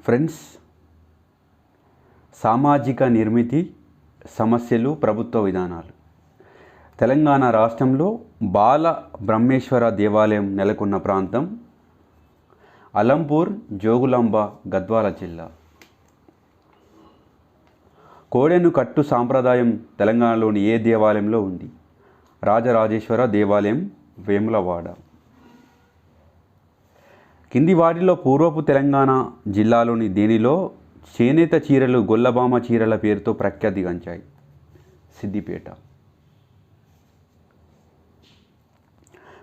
Friends, సామాజిక నిర్మితి సమస్యలు, ప్రభుత్వ విధానాలు. తెలంగాణ రాష్ట్రంలో బాల బ్రహ్మేశ్వర దేవాలయం నెలకొన్న ప్రాంతం అలంపూర్, జోగులాంబ, గద్వాల జిల్లా. కోడెను కట్టు సాంప్రదాయం తెలంగాణలోని ఏ దేవాలయంలో ఉంది? రాజరాజేశ్వర దేవాలయం, వేములవాడ. కింది వాటిలో పూర్వపు తెలంగాణ జిల్లాలోని దేనిలో చేనేత చీరలు గొల్లబామ చీరల పేరుతో ప్రఖ్యాతిగాంచాయి? Siddipet.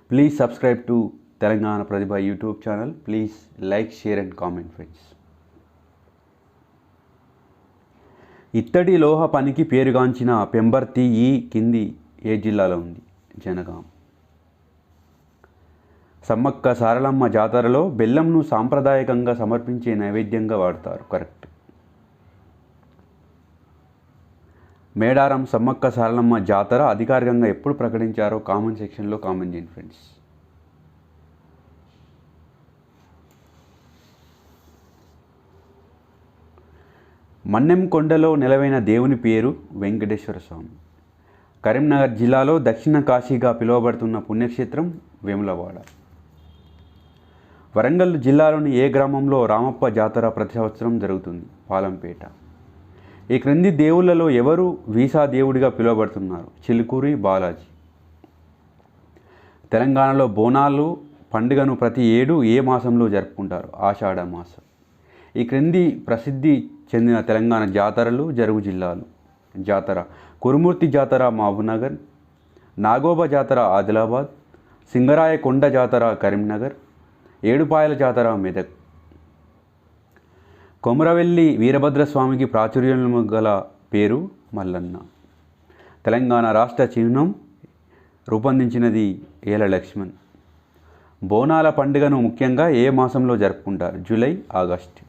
Please subscribe to Telangana Pratibha YouTube channel. Please like, share and comment friends. ఇత్తడి లోహ పనికి పేరుగాంచిన పెంబర్తి ఈ కింది ఏ జిల్లాలో ఉంది? జనగాం. సమ్మక్క సారలమ్మ జాతరలో బెల్లంను సాంప్రదాయకంగా సమర్పించే నైవేద్యంగా వాడతారు. కరెక్ట్. మేడారం సమ్మక్క సారలమ్మ జాతర అధికారికంగా ఎప్పుడు ప్రకటించారో కామెంట్ సెక్షన్లో కామెంట్ చేయండి ఫ్రెండ్స్. మన్నెం కొండలో నెలవైన దేవుని పేరు వెంకటేశ్వర స్వామి. కరీంనగర్ జిల్లాలో దక్షిణ కాశీగా పిలువబడుతున్న పుణ్యక్షేత్రం వేములవాడ. వరంగల్ జిల్లాలోని ఏ గ్రామంలో రామప్ప జాతర ప్రతి సంవత్సరం జరుగుతుంది? పాలంపేట. ఈ క్రింది దేవుళ్లలో ఎవరు వీసా దేవుడిగా పిలువబడుతున్నారు? చిలుకూరి బాలాజీ. తెలంగాణలో బోనాలు పండుగను ప్రతి ఏడు ఏ మాసంలో జరుపుకుంటారు? ఆషాఢ మాసం. ఈ క్రింది ప్రసిద్ధి చెందిన తెలంగాణ జాతరలు, జరుగు జిల్లాలు. జాతర: కురుమూర్తి జాతర మహబూబ్నగర్, నాగోబా జాతర ఆదిలాబాద్, సింగరాయ కొండ జాతర కరీంనగర్, ఏడుపాయల జాతర మెదక్. కొమరవెల్లి వీరభద్రస్వామికి ప్రాచుర్యం గల పేరు మల్లన్న. తెలంగాణ రాష్ట్ర చిహ్నం రూపొందించినది ఏల లక్ష్మణ్. బోనాల పండుగను ముఖ్యంగా ఏ మాసంలో జరుపుకుంటారు? July, August.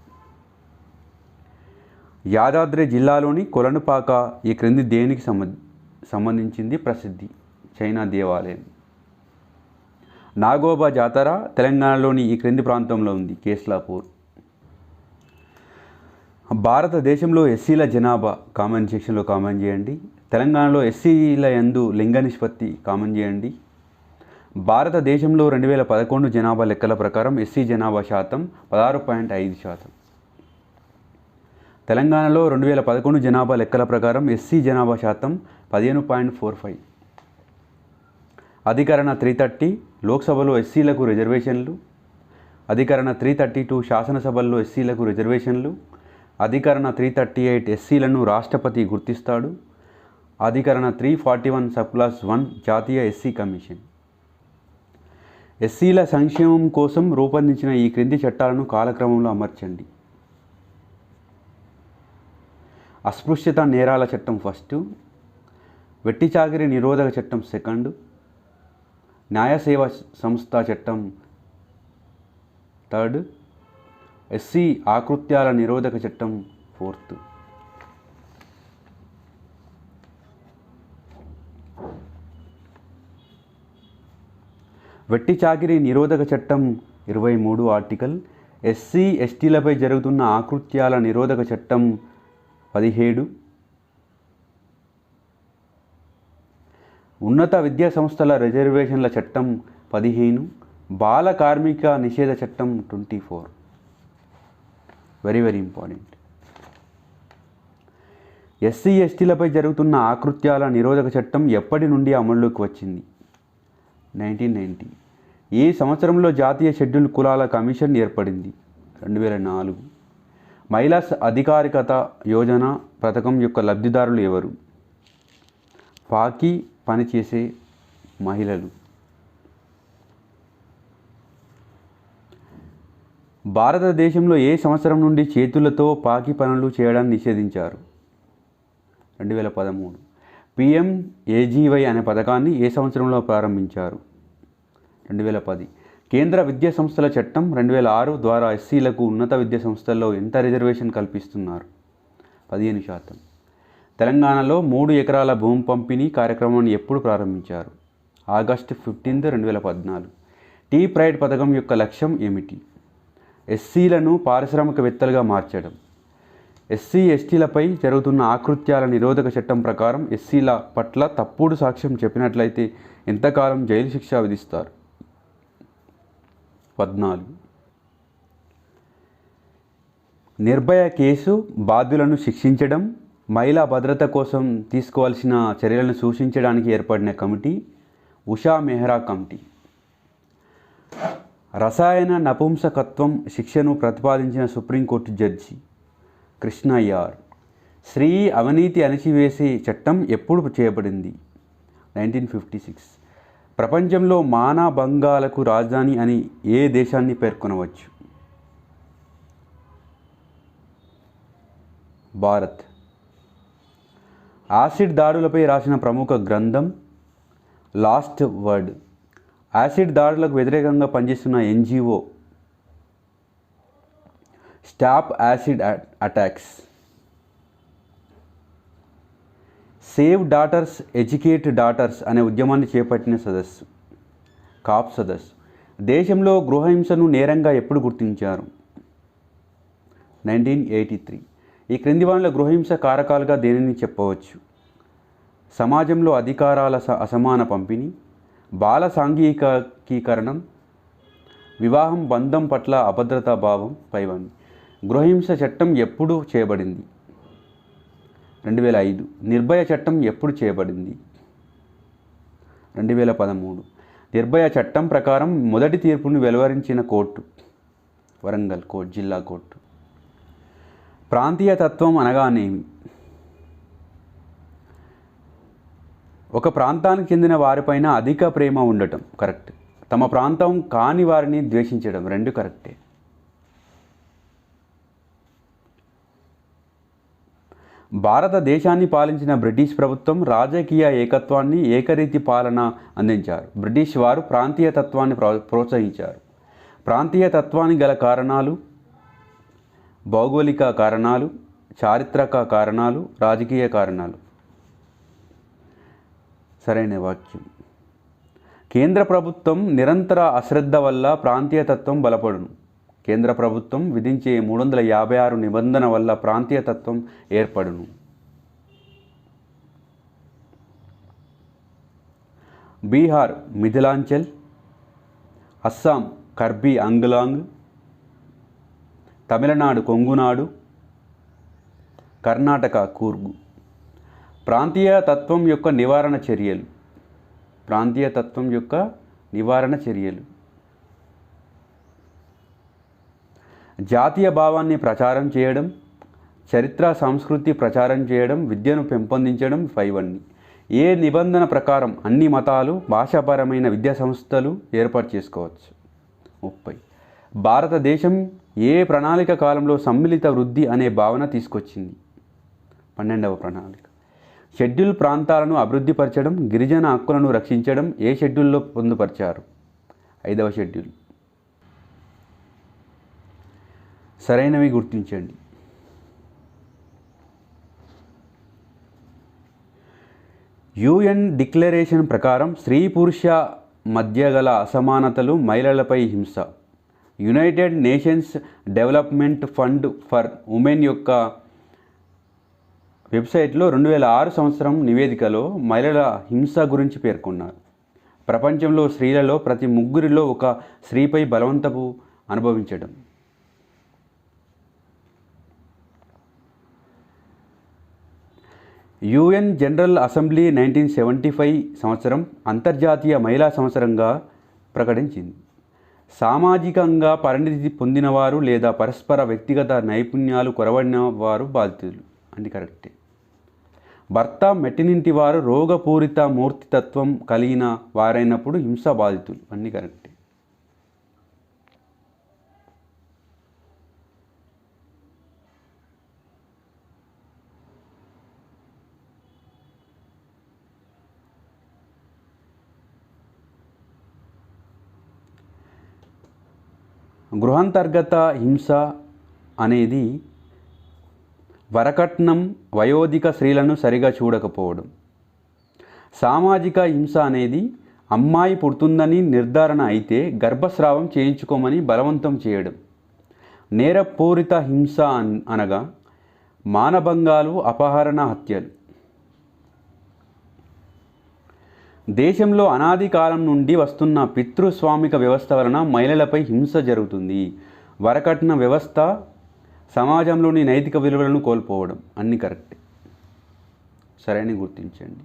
యాదాద్రి జిల్లాలోని కొలనుపాక ఈ క్రింది దేనికి సంబంధించింది ప్రసిద్ధి? చైనా దేవాలయం. నాగోబా జాతర తెలంగాణలోని ఈ క్రింది ప్రాంతంలో ఉంది? కేస్లాపూర్. భారతదేశంలో ఎస్సీల జనాభా కామెంట్ సెక్షన్లో కామెంట్ చేయండి. తెలంగాణలో ఎస్సీల యందు లింగ నిష్పత్తి కామెంట్ చేయండి. భారతదేశంలో 2011 జనాభా లెక్కల ప్రకారం ఎస్సీ జనాభా శాతం 16.5%. తెలంగాణలో 2011 జనాభా లెక్కల ప్రకారం ఎస్సీ జనాభా శాతం 15.45. అధికరణ 330 లోక్సభలో ఎస్సీలకు రిజర్వేషన్లు. అధికరణ 332 శాసనసభల్లో ఎస్సీలకు రిజర్వేషన్లు. అధికరణ 338 ఎస్సీలను రాష్ట్రపతి గుర్తిస్తాడు. అధికరణ 341 సబ్క్లాస్ 1 జాతీయ ఎస్సీ కమిషన్. ఎస్సీల సంక్షేమం కోసం రూపొందించిన ఈ క్రింది చట్టాలను కాలక్రమంలో అమర్చండి. అస్పృశ్యత నేరాల చట్టం ఫస్ట్, వెట్టి చాకిరీ నిరోధక చట్టం సెకండ్, న్యాయ సేవా సంస్థ చట్టం థర్డ్, ఎస్సీ ఆకృత్యాల నిరోధక చట్టం ఫోర్త్. వెట్టి చాకిరీ నిరోధక చట్టం 23 ఆర్టికల్. ఎస్సీ ఎస్టీలపై జరుగుతున్న ఆకృత్యాల నిరోధక చట్టం 17. ఉన్నత విద్యా సంస్థల రిజర్వేషన్ల చట్టం 15. బాల కార్మిక నిషేధ చట్టం 24. Very important. ఎస్సీ ఎస్టీలపై జరుగుతున్న ఆకృత్యాల నిరోధక చట్టం ఎప్పటి నుండి అమల్లోకి వచ్చింది? 1990. ఈ సంవత్సరంలో జాతీయ షెడ్యూల్ కులాల కమిషన్ ఏర్పడింది? 2004. మహిళా అధికారికత యోజన పథకం యొక్క లబ్ధిదారులు ఎవరు? పాకి పనిచేసే మహిళలు. భారతదేశంలో ఏ సంవత్సరం నుండి చేతులతో పాకి పనులు చేయడాన్ని నిషేధించారు? 2013. PMAGY అనే పథకాన్ని ఏ సంవత్సరంలో ప్రారంభించారు? 2010. కేంద్ర విద్యా సంస్థల చట్టం 2006 ద్వారా ఎస్సీలకు ఉన్నత విద్యా సంస్థల్లో ఎంత రిజర్వేషన్ కల్పిస్తున్నారు? 15%. తెలంగాణలో 3 ఎకరాల భూమి పంపిణీ కార్యక్రమాన్ని ఎప్పుడు ప్రారంభించారు? ఆగస్టు 15, 2014. టీ ప్రైడ్ పథకం యొక్క లక్ష్యం ఏమిటి? ఎస్సీలను పారిశ్రామికవేత్తలుగా మార్చడం. ఎస్సీ ఎస్టీలపై జరుగుతున్న ఆకృత్యాల నిరోధక చట్టం ప్రకారం ఎస్సీల పట్ల తప్పుడు సాక్ష్యం చెప్పినట్లయితే ఎంతకాలం జైలు శిక్ష విధిస్తారు? 14. నిర్భయ కేసు బాధ్యులను శిక్షించడం, మహిళా భద్రత కోసం తీసుకోవాల్సిన చర్యలను సూచించడానికి ఏర్పడిన కమిటీ ఉషా మెహ్రా కమిటీ. రసాయన నపుంసకత్వం శిక్షను ప్రతిపాదించిన సుప్రీంకోర్టు జడ్జి కృష్ణయ్యార్. స్త్రీ అవినీతి అణిచివేసే చట్టం ఎప్పుడు చేయబడింది? 1956. ప్రపంచంలో మానభంగాలకు రాజధాని అని ఏ దేశాన్ని పేర్కొనవచ్చు? భారత్. యాసిడ్ దాడులపై రాసిన ప్రముఖ గ్రంథం లాస్ట్ వర్డ్. యాసిడ్ దాడులకు వ్యతిరేకంగా పనిచేస్తున్న NGO stop acid attacks. Save daughters educate daughters అనే ఉద్యమాన్ని చేపట్టిన సదస్సు కాప్ సదస్సు. దేశంలో గృహహింసను నేరంగా ఎప్పుడు గుర్తించారు? 1983. ఈ క్రింది వానిలో గృహహింస కారకాలుగా దేనిని చెప్పవచ్చు? సమాజంలో అధికారాల అసమాన పంపిణీ, బాల సాంఘికీకరణం, వివాహం బంధం పట్ల అభద్రతా భావం పైవన్నీ. గృహహింస చట్టం ఎప్పుడు చేయబడింది? 2005. నిర్భయ చట్టం ఎప్పుడు చేయబడింది? 2013. నిర్భయ చట్టం ప్రకారం మొదటి తీర్పును వెలువరించిన కోర్టు వరంగల్ కోర్టు, జిల్లా కోర్టు. ప్రాంతీయ తత్వం అనగానేమి? ఒక ప్రాంతానికి చెందిన వారిపైన అధిక ప్రేమ ఉండటం, కరెక్ట్. తమ ప్రాంతం కాని వారిని ద్వేషించడం, రెండు కరెక్టే. భారతదేశాన్ని పాలించిన బ్రిటిష్ ప్రభుత్వం రాజకీయ ఏకత్వాన్ని, ఏకరీతి పాలన అందించారు. బ్రిటిష్ వారు ప్రాంతీయ తత్వాన్ని ప్రోత్సహించారు. ప్రాంతీయ తత్వానికి గల కారణాలు: భౌగోళిక కారణాలు, చారిత్రక కారణాలు, రాజకీయ కారణాలు. సరైన వాక్యం. కేంద్ర ప్రభుత్వం నిరంతర అశ్రద్ధ వల్ల ప్రాంతీయ తత్వం బలపడును. కేంద్ర ప్రభుత్వం విధించే 356 నిబంధన వల్ల ప్రాంతీయ తత్వం ఏర్పడును. బీహార్ మిథిలాంచల్, అస్సాం కర్బీ అంగ్లాంగ్, తమిళనాడు కొంగునాడు, కర్ణాటక కూర్గు. ప్రాంతీయ తత్వం యొక్క నివారణ చర్యలు. ప్రాంతీయ తత్వం యొక్క నివారణ చర్యలు: జాతీయ భావాన్ని ప్రచారం చేయడం, చరిత్ర సంస్కృతి ప్రచారం చేయడం, విద్యను పెంపొందించడం ఇవన్నీ. ఏ నిబంధన ప్రకారం అన్ని మతాలు భాషాపరమైన విద్యా సంస్థలు ఏర్పాటు చేసుకోవచ్చు? 30. భారతదేశం ఏ ప్రణాళిక కాలంలో సమ్మిళిత వృద్ధి అనే భావన తీసుకొచ్చింది? 12వ ప్రణాళిక. షెడ్యూల్ ప్రాంతాలను అభివృద్ధిపరచడం, గిరిజన హక్కులను రక్షించడం ఏ షెడ్యూల్లో పొందుపరిచారు? 5వ షెడ్యూల్. సరైనవి గుర్తించండి. యుఎన్ డిక్లరేషన్ ప్రకారం స్త్రీ పురుష మధ్య గల అసమానతలు, మహిళలపై హింస. United nations development fund for women యొక్క వెబ్సైట్లో 2006 సంవత్సరం నివేదికలో మహిళల హింస గురించి పేర్కొన్నారు. ప్రపంచంలో స్త్రీలలో ప్రతి 3 ఒక స్త్రీపై బలవంతపు అనుభవించడం. యుఎన్ జనరల్ అసెంబ్లీ 1975 సంవత్సరం అంతర్జాతీయ మహిళా సంవత్సరంగా ప్రకటించింది. సామాజికంగా పరిణితి పొందినవారు లేదా పరస్పర వ్యక్తిగత నైపుణ్యాలు కొరవడిన వారు బాధితులు, అని కరెక్టే. భర్త మెట్టినింటి వారు రోగపూరిత మూర్తితత్వం కలిగిన వారైనప్పుడు హింస బాధితులు, అన్నీ కరెక్టే. గృహాంతర్గత హింస అనేది వరకట్నం, వయోధిక స్త్రీలను సరిగా చూడకపోవడం. సామాజిక హింస అనేది అమ్మాయి పుడుతుందని నిర్ధారణ అయితే గర్భస్రావం చేయించుకోమని బలవంతం చేయడం. నేరపూరిత హింస అనగా మానభంగాలు, అపహరణ, హత్యలు. దేశంలో అనాది కాలం నుండి వస్తున్న పితృస్వామిక వ్యవస్థ వలన మహిళలపై హింస జరుగుతుంది. వరకట్న వ్యవస్థ, సమాజంలోని నైతిక విలువలను కోల్పోవడం. అన్నీ కరెక్టే, సరైన గుర్తించండి.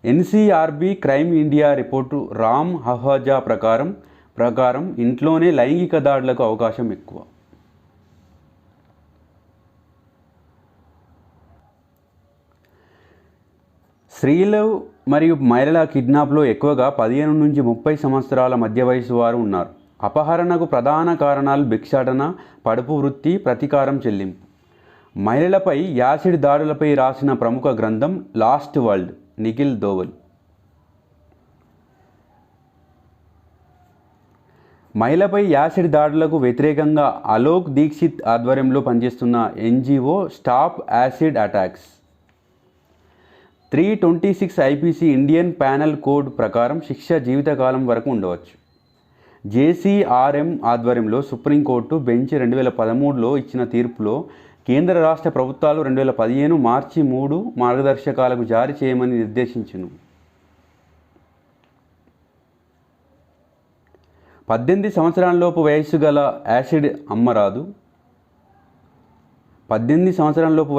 NCRB crime India report Ram Ahuja ప్రకారం ఇంట్లోనే లైంగిక దాడులకు అవకాశం ఎక్కువ. స్త్రీలు మరియు మహిళల కిడ్నాప్లో ఎక్కువగా 15 నుంచి 30 సంవత్సరాల మధ్య వయసు వారు ఉన్నారు. అపహరణకు ప్రధాన కారణాలు భిక్షాటన, పడుపు వృత్తి, ప్రతీకారం చెల్లింపు. మహిళలపై యాసిడ్ దాడులపై రాసిన ప్రముఖ గ్రంథం లాస్ట్ వరల్డ్, నిఖిల్ దోవల్. మహిళపై యాసిడ్ దాడులకు వ్యతిరేకంగా అలోక్ దీక్షిత్ ఆధ్వర్యంలో పనిచేస్తున్న NGO stop acid attacks. 326 IPC Indian penal code ప్రకారం శిక్ష జీవితకాలం వరకు ఉండవచ్చు. జేసీఆర్ఎం ఆధ్వర్యంలో సుప్రీంకోర్టు బెంచ్ 2013లో ఇచ్చిన తీర్పులో కేంద్ర రాష్ట్ర ప్రభుత్వాలు 2015 మార్చి 3 మార్గదర్శకాలకు జారీ చేయమని నిర్దేశించును. 18 సంవత్సరాలలోపు వయస్సు గల యాసిడ్ అమ్మరాదు. 18 సంవత్సరాలలోపు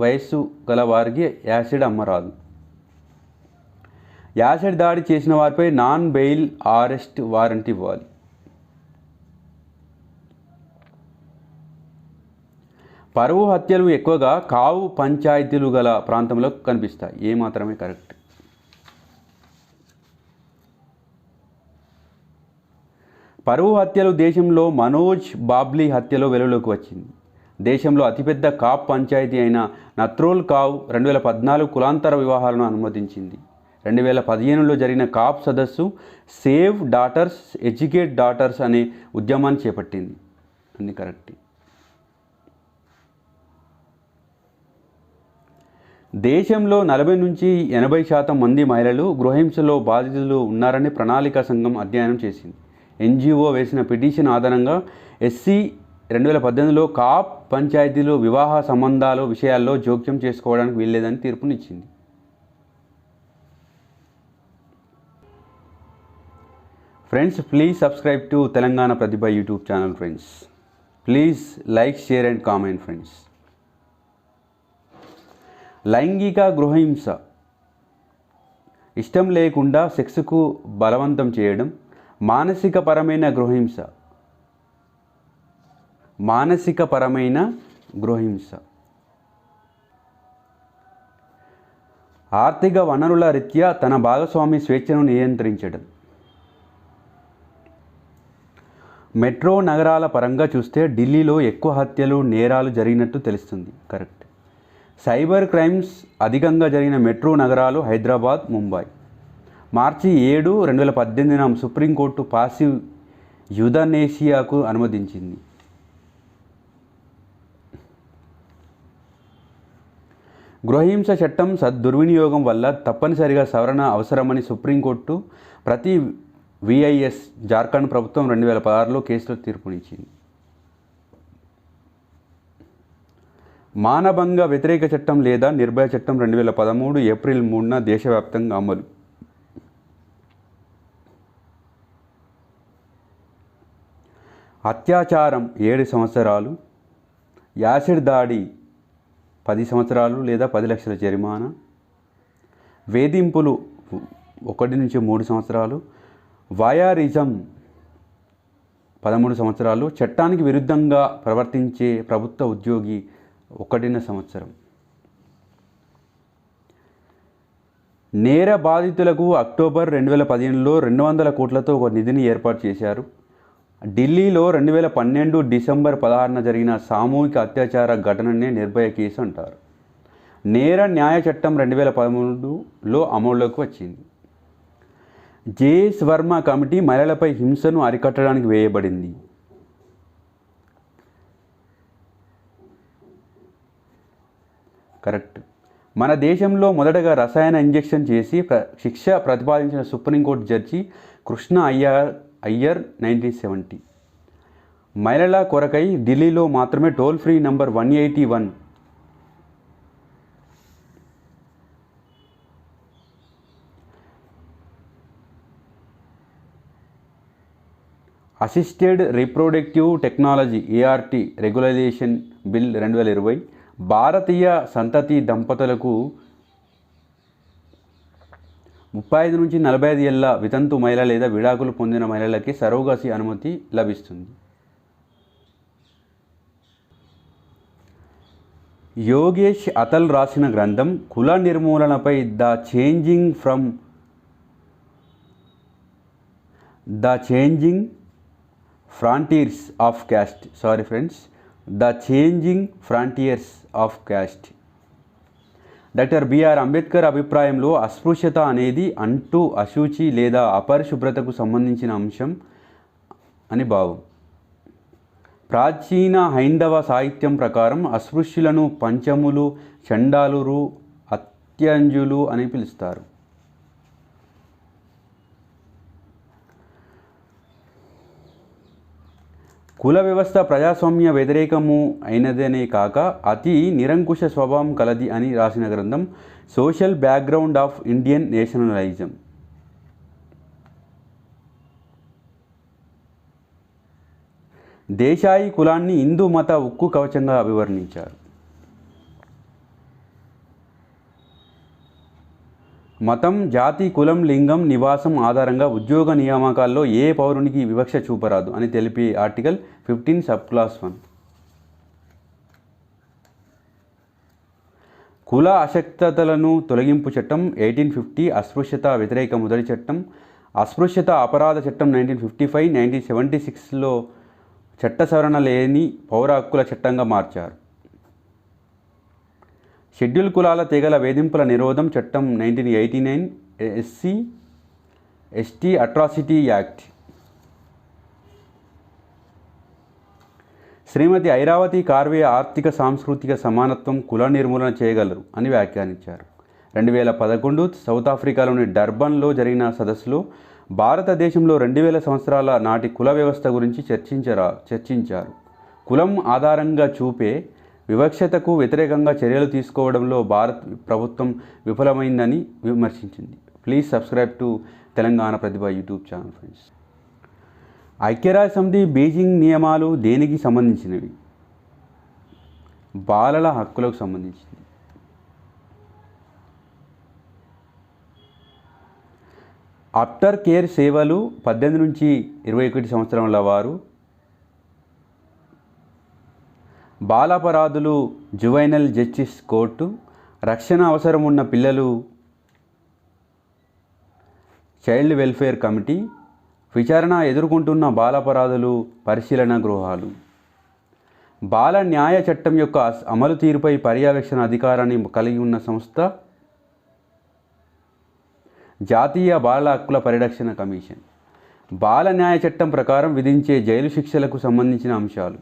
వయస్సు గల వారికి యాసిడ్ అమ్మరాదు. యాసిడ్ దాడి చేసిన వారిపై నాన్ బెయిల్ అరెస్ట్ వారెంట్ ఇవ్వాలి. పరువు హత్యలు ఎక్కువగా కావు పంచాయతీలు గల ప్రాంతంలో కనిపిస్తాయి. ఏమాత్రమే కరెక్ట్. పరువు హత్యలు దేశంలో మనోజ్ బాబ్లీ హత్యలో వెలుగులోకి వచ్చింది. దేశంలో అతిపెద్ద కాప్ పంచాయతీ అయిన నత్రోల్ కావ్ 2014 కులాంతర వివాహాలను అనుమతించింది. 2015లో జరిగిన కాప్ సదస్సు సేవ్ డాటర్స్, ఎడ్యుకేట్ డాటర్స్ అనే ఉద్యమాన్ని చేపట్టింది. అన్ని కరెక్ట్. దేశంలో 40 నుంచి 80% మంది మహిళలు గృహహింసలో బాధితులు ఉన్నారని ప్రణాళికా సంఘం అధ్యయనం చేసింది. ఎన్జిఓ వేసిన పిటిషన్ ఆధారంగా ఎస్సీ 2018లో కాప్ పంచాయతీలు వివాహ సంబంధాల విషయాల్లో జోక్యం చేసుకోవడానికి వీల్లేదని తీర్పునిచ్చింది. Friends, please subscribe to Telangana Pratibha YouTube channel. Friends, please like, share and comment. Friends, లైంగిక గృహహింస, ఇష్టం లేకుండా సెక్స్కు బలవంతం చేయడం. మానసికపరమైన గృహహింస. ఆర్థిక వనరుల రీత్యా తన భాగస్వామి స్వేచ్ఛను నియంత్రించడం. మెట్రో నగరాల పరంగా చూస్తే ఢిల్లీలో ఎక్కువ హత్యలు, నేరాలు జరిగినట్టు తెలుస్తుంది. కరెక్ట్. సైబర్ క్రైమ్స్ అధికంగా జరిగిన మెట్రో నగరాలు హైదరాబాద్, ముంబై. మార్చి 7, 2018 సుప్రీంకోర్టు పాసివ్ యూథనేసియాకు అనుమతించింది. గృహహింస చట్టం సద్దుర్వినియోగం వల్ల తప్పనిసరిగా సవరణ అవసరమని సుప్రీంకోర్టు ప్రతి విఐఎస్ జార్ఖండ్ ప్రభుత్వం 2016లో కేసులో తీర్పునిచ్చింది. మానభంగ వ్యతిరేక చట్టం లేదా నిర్భయ చట్టం 2013 ఏప్రిల్ 3న దేశవ్యాప్తంగా అమలు. అత్యాచారం 7 సంవత్సరాలు, యాసిడ్ దాడి 10 సంవత్సరాలు లేదా 10 లక్షల జరిమానా, వేధింపులు 1 నుంచి 3 సంవత్సరాలు, వయారిజం 13 సంవత్సరాలు, చట్టానికి విరుద్ధంగా ప్రవర్తించే ప్రభుత్వ ఉద్యోగి 1.5 సంవత్సరం. నేర బాధితులకు అక్టోబర్ 2015లో 200 కోట్లతో ఒక నిధిని ఏర్పాటు చేశారు. ఢిల్లీలో 2012 డిసెంబర్ 16న జరిగిన సామూహిక అత్యాచార ఘటననే నిర్భయ కేసు అంటారు. నేర న్యాయ చట్టం 2013లో అమలులోకి వచ్చింది. జేఎస్ వర్మ కమిటీ మహిళలపై హింసను అరికట్టడానికి వేయబడింది. కరెక్ట్. మన దేశంలో మొదటగా రసాయన ఇంజెక్షన్ చేసి శిక్ష ప్రతిపాదించిన సుప్రీంకోర్టు జడ్జి కృష్ణ అయ్యర్ 1970. మహిళల కొరకై ఢిల్లీలో మాత్రమే toll free number 181. Assisted reproductive technology ART regulation bill 2020 భారతీయ సంతతి దంపతులకు 35 నుంచి 45 ఏళ్ల వితంతు మహిళ లేదా విడాకులు పొందిన మహిళలకి సరోగసి అనుమతి లభిస్తుంది. యోగేష్ అతల్ రాసిన గ్రంథం కుల నిర్మూలనపై the changing frontiers of caste. The changing frontiers of caste. Doctor BR Ambedkar అభిప్రాయంలో అస్పృశ్యత అనేది అశుచి లేదా అపరిశుభ్రతకు సంబంధించిన అంశం అని భావం. ప్రాచీన హైందవ సాహిత్యం ప్రకారం అస్పృశ్యులను పంచములు, చండాలురు, అత్యంజులు అని పిలుస్తారు. కుల వ్యవస్థ ప్రజాస్వామ్య వ్యతిరేకము అయినదనే కాక అతి నిరంకుశ స్వభావం కలది అని రాసిన గ్రంథం social background of Indian nationalism. Desai కులాన్ని హిందూ మత ఉక్కు కవచంగా అభివర్ణించారు. మతం, జాతి, కులం, లింగం, నివాసం ఆధారంగా ఉద్యోగ నియామకాల్లో ఏ పౌరునికి వివక్ష చూపరాదు అని తెలిపే ఆర్టికల్ 15 సబ్క్లాస్ 1. కుల అశక్తతలను తొలగింపు చట్టం 1850, అస్పృశ్యత వ్యతిరేక మొదటి చట్టం, అస్పృశ్యత అపరాధ చట్టం 1955, 1976లో చట్ట సవరణ లేని పౌర హక్కుల చట్టంగా మార్చారు. షెడ్యూల్ కులాల తెగల వేధింపుల నిరోధం చట్టం 1989, SC/ST అట్రాసిటీ యాక్ట్. శ్రీమతి ఐరావతి కార్వే ఆర్థిక సాంస్కృతిక సమానత్వం కుల నిర్మూలన చేయగలరు అని వ్యాఖ్యానించారు. 2011 సౌత్ ఆఫ్రికాలోని డర్బన్లో జరిగిన సదస్సులో భారతదేశంలో 2000 సంవత్సరాల నాటి కుల వ్యవస్థ గురించి చర్చించారు. కులం ఆధారంగా చూపే వివక్షతకు వ్యతిరేకంగా చర్యలు తీసుకోవడంలో భారత ప్రభుత్వం విఫలమైందని విమర్శించింది. Please subscribe to Telangana Pratibha YouTube channel friends. ఐక్యరాజ్య సమితి బీజింగ్ నియమాలు దేనికి సంబంధించినవి? బాలల హక్కులకు సంబంధించింది. ఆఫ్టర్ కేర్ సేవలు 18 నుంచి 21 సంవత్సరాల వారు, బాలాపరాధులు జువైనల్ జస్టిస్ కోర్టు, రక్షణ అవసరం ఉన్న పిల్లలు చైల్డ్ వెల్ఫేర్ కమిటీ, విచారణ ఎదుర్కొంటున్న బాలాపరాధులు పరిశీలన గృహాలు. బాల న్యాయ చట్టం యొక్క అమలు తీరుపై పర్యవేక్షణ అధికారాన్ని కలిగి ఉన్న సంస్థ జాతీయ బాలల హక్కుల పరిరక్షణ కమిషన్. బాల న్యాయ చట్టం ప్రకారం విధించే జైలు శిక్షలకు సంబంధించిన అంశాలు.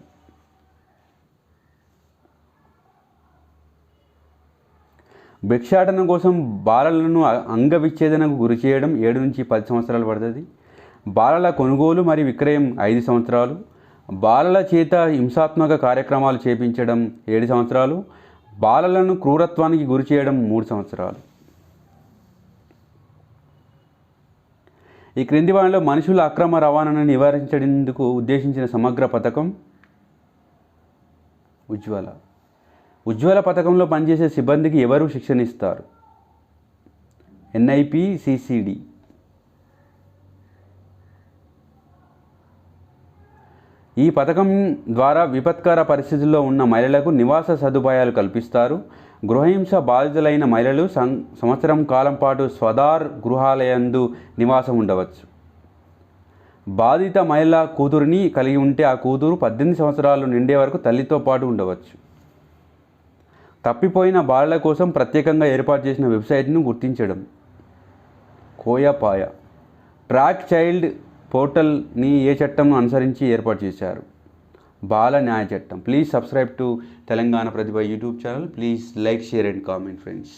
భిక్షాటన కోసం బాలలను అంగవిచ్ఛేదనకు గురి చేయడం 7 నుంచి 10 సంవత్సరాలు పడుతుంది. బాలల కొనుగోలు మరియు విక్రయం 5 సంవత్సరాలు. బాలల చేత హింసాత్మక కార్యక్రమాలు చేపించడం 7 సంవత్సరాలు. బాలలను క్రూరత్వానికి గురి చేయడం 3 సంవత్సరాలు. ఈ క్రింది వాటిలో మనుషుల అక్రమ రవాణాను నివారించేందుకు ఉద్దేశించిన సమగ్ర పథకం ఉజ్వల పథకంలో పనిచేసే సిబ్బందికి ఎవరు శిక్షణ ఇస్తారు? NIPCCD. ఈ పథకం ద్వారా విపత్కర పరిస్థితుల్లో ఉన్న మహిళలకు నివాస సదుపాయాలు కల్పిస్తారు. గృహహింస బాధితులైన మహిళలు సంవత్సరం కాలం పాటు స్వదార్ గృహాలయందు నివాసం ఉండవచ్చు. బాధిత మహిళ కూతురిని కలిగి ఉంటే ఆ కూతురు 18 సంవత్సరాలు నిండే వరకు తల్లితో పాటు ఉండవచ్చు. తప్పిపోయిన బాలల కోసం ప్రత్యేకంగా ఏర్పాటు చేసిన వెబ్సైట్ను గుర్తించడం. కోయాపాయ. ట్రాక్ చైల్డ్ పోర్టల్ని ఏ చట్టంను అనుసరించి ఏర్పాటు చేశారు? బాల న్యాయ చట్టం. Please subscribe to Telangana Pratibha YouTube channel. Please like, share and comment friends.